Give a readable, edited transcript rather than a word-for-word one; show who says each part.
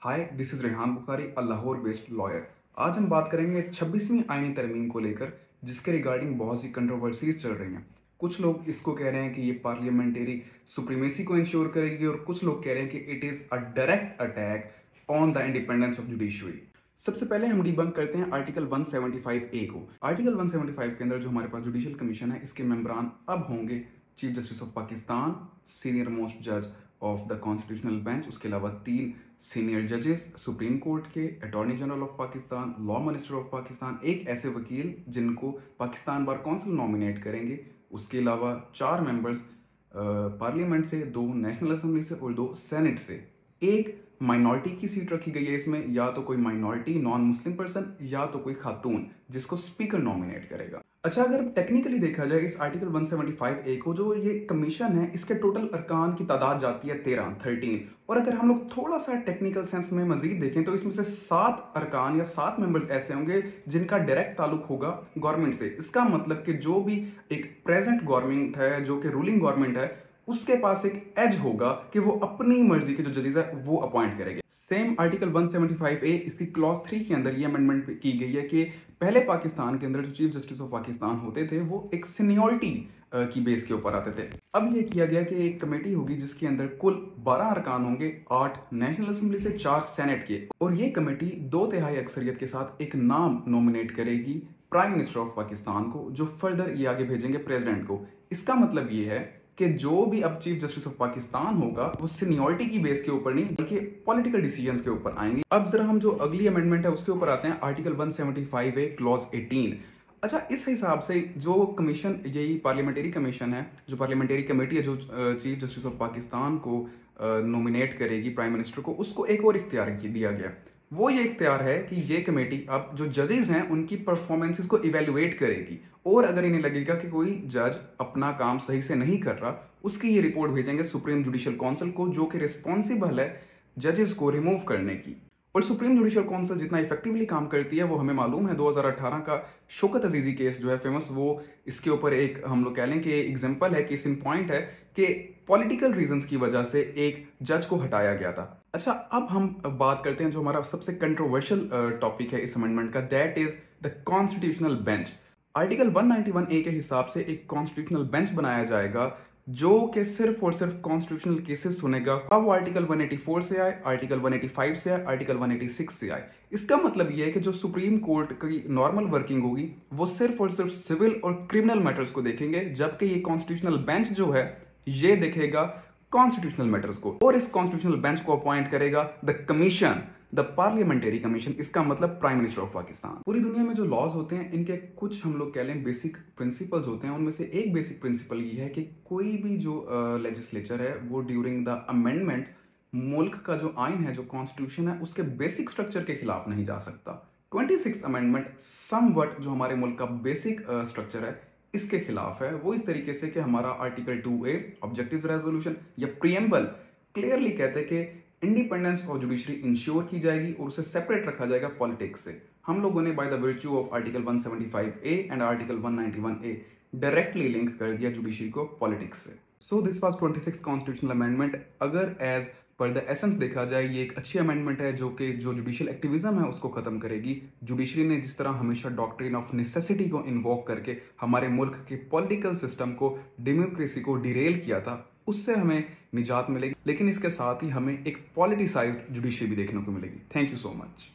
Speaker 1: Hi, this is Rehan Bukhari, a Lahore based lawyer. आज हम बात करेंगे 26वीं आईनी तरमीम को लेकर, जिसके रिगार्डिंग बहुत सी कंट्रोवर्सीज चल रही हैं। कुछ लोग इसको कह रहे हैं कि ये पार्लियामेंट्री सुप्रीमेसी को इंश्योर करेगी और कुछ लोग कह रहे हैं कि it is a direct attack on the independence of judiciary. सबसे पहले हम डिबंक करते हैं आर्टिकल 175A को। आर्टिकल 175 के अंदर जो हमारे पास जुडिशियल कमीशन है, इसके मेंबरान अब होंगे chief justice of Pakistan, senior most जज ऑफ द कॉन्स्टिट्यूशनल बेंच, उसके अलावा 3 सीनियर जजेस सुप्रीम कोर्ट के, attorney general of Pakistan, law minister of Pakistan, एक ऐसे वकील जिनको पाकिस्तान बार काउंसिल नॉमिनेट करेंगे, उसके अलावा 4 मेंबर्स पार्लियामेंट से, 2 नेशनल असेंबली से और 2 सेनेट से। एक माइनॉरिटी की सीट रखी गई है इसमें, या तो कोई माइनॉरिटी नॉन मुस्लिम पर्सन या तो कोई खातून जिसको स्पीकर नॉमिनेट करेगा। अच्छा, अगर टेक्निकली देखा जाए इस आर्टिकल 175A को, जो ये कमीशन है, इसके टोटल अरकान की तादाद जाती है 13। और अगर हम लोग थोड़ा सा टेक्निकल सेंस में मजीद देखें तो इसमें से 7 अरकान या 7 मेंबर्स ऐसे होंगे जिनका डायरेक्ट ताल्लुक होगा गवर्नमेंट से। इसका मतलब कि जो भी एक प्रेजेंट गवर्नमेंट है, जो कि रूलिंग गवर्नमेंट है, उसके पास एक एज होगा कि वो अपनी मर्जी के जो जजेस है वो अपॉइंट करेंगे। सेम आर्टिकल 175A इसकी क्लॉज 3 के अंदर ये अमेंडमेंट की गई है कि पहले पाकिस्तान के अंदर जो चीफ जस्टिस ऑफ पाकिस्तान होते थे वो एक सीनियरिटी की बेस के ऊपर आते थे। अब ये किया गया कि एक कमेटी होगी जिसके अंदर कुल 12 अरकान होंगे, 8 नेशनल असेंबली से, 4 सेनेट के, और ये कमेटी 2/3 अक्सरियत के साथ एक नाम नॉमिनेट करेगी प्राइम मिनिस्टर ऑफ पाकिस्तान को, जो फर्दर ये आगे भेजेंगे प्रेसिडेंट को। इसका मतलब ये है कि जो भी अब चीफ जस्टिस ऑफ पाकिस्तान होगा वो सीनियरिटी की बेस के ऊपर नहीं बल्कि पॉलिटिकल डिसीजंस के ऊपर आएंगे। अब जरा हम जो अगली अमेंडमेंट है उसके ऊपर आते हैं, आर्टिकल 175A क्लॉज 18। अच्छा, इस हिसाब से जो कमीशन, यही पार्लियामेंट्री कमीशन है, जो पार्लियामेंट्री कमेटी है जो चीफ जस्टिस ऑफ पाकिस्तान को नॉमिनेट करेगी प्राइम मिनिस्टर को, उसको एक और इख्तियार दिया गया। वो ये इख्तियार है कि ये कमेटी अब जो जजेस हैं उनकी परफॉर्मेंसेस को इवेल्युएट करेगी, और अगर इन्हें लगेगा कि कोई जज अपना काम सही से नहीं कर रहा, उसकी ये रिपोर्ट भेजेंगे सुप्रीम जुडिशियल काउंसिल को, जो कि रिस्पॉन्सिबल है जजेस को रिमूव करने की। और सुप्रीम जुडिशियल काउंसिल जितना इफेक्टिवली काम करती है वो हमें मालूम है। 2018 का शौकत अजीजी केस जो है फेमस, वो इसके ऊपर एक हम लोग कह लें कि एग्जांपल है, केस इन पॉइंट है कि पॉलिटिकल रीजंस की वजह से एक जज को हटाया गया था। अच्छा, अब हम बात करते हैं जो हमारा सबसे कंट्रोवर्शियल टॉपिक है इस अमेंडमेंट का, that is the constitutional bench. Article 191A के हिसाब से एक कॉन्स्टिट्यूशनल बेंच बनाया जाएगा जो कि सिर्फ और सिर्फ कॉन्स्टिट्यूशनल केसेस सुनेगा। अब वो आर्टिकल 184 से आए, आर्टिकल 185 से आए, आर्टिकल 186 से आए। इसका मतलब ये है कि जो सुप्रीम कोर्ट की नॉर्मल वर्किंग होगी वो सिर्फ और सिर्फ सिविल और क्रिमिनल मैटर्स को देखेंगे, जबकि ये कॉन्स्टिट्यूशनल बेंच जो है ये देखेगा कॉन्स्टिट्यूशनल मैटर्स को। और इस कॉन्स्टिट्यूशनल बेंच को अपॉइंट करेगा the commission, the parliamentary commission. इसका मतलब प्राइम मिनिस्टर ऑफ पाकिस्तान। पूरी दुनिया में जो लॉज होते हैं इनके कुछ हम लोग कह लें बेसिक प्रिंसिपल्स होते हैं। उनमें से एक बेसिक प्रिंसिपल ये है कि कोई भी जो लेजिस्लेचर है वो ड्यूरिंग द अमेंडमेंट मुल्क का जो आइन है, जो कॉन्स्टिट्यूशन है, उसके बेसिक स्ट्रक्चर के खिलाफ नहीं जा सकता। 26th अमेंडमेंट समवट जो हमारे मुल्क का बेसिक स्ट्रक्चर है इसके खिलाफ है। वो इस तरीके से कि हमारा आर्टिकल 2A ऑब्जेक्टिव रेजोल्यूशन या प्रीएम्बल क्लियरली कहते हैं कि इंडिपेंडेंस ऑफ जुडिशरी इंश्योर की जाएगी और उसे सेपरेट रखा जाएगा पॉलिटिक्स से। हम लोगों ने by the virtue of article 175A and article 191A directly link कर दिया जुडिशरी को पॉलिटिक्स से। So this was 26th constitutional amendment. अगर एज पर द एसेंस देखा जाए ये एक अच्छी अमेंडमेंट है जो कि जो जुडिशियल एक्टिविज्म है उसको खत्म करेगी। जुडिशरी ने जिस तरह हमेशा डॉक्ट्रिन ऑफ नेसेसिटी को इन्वोक करके हमारे मुल्क के पॉलिटिकल सिस्टम को, डेमोक्रेसी को डिरेल किया था, उससे हमें निजात मिलेगी, लेकिन इसके साथ ही हमें एक पॉलिटिसाइज्ड जुडिशरी भी देखने को मिलेगी। Thank you so much.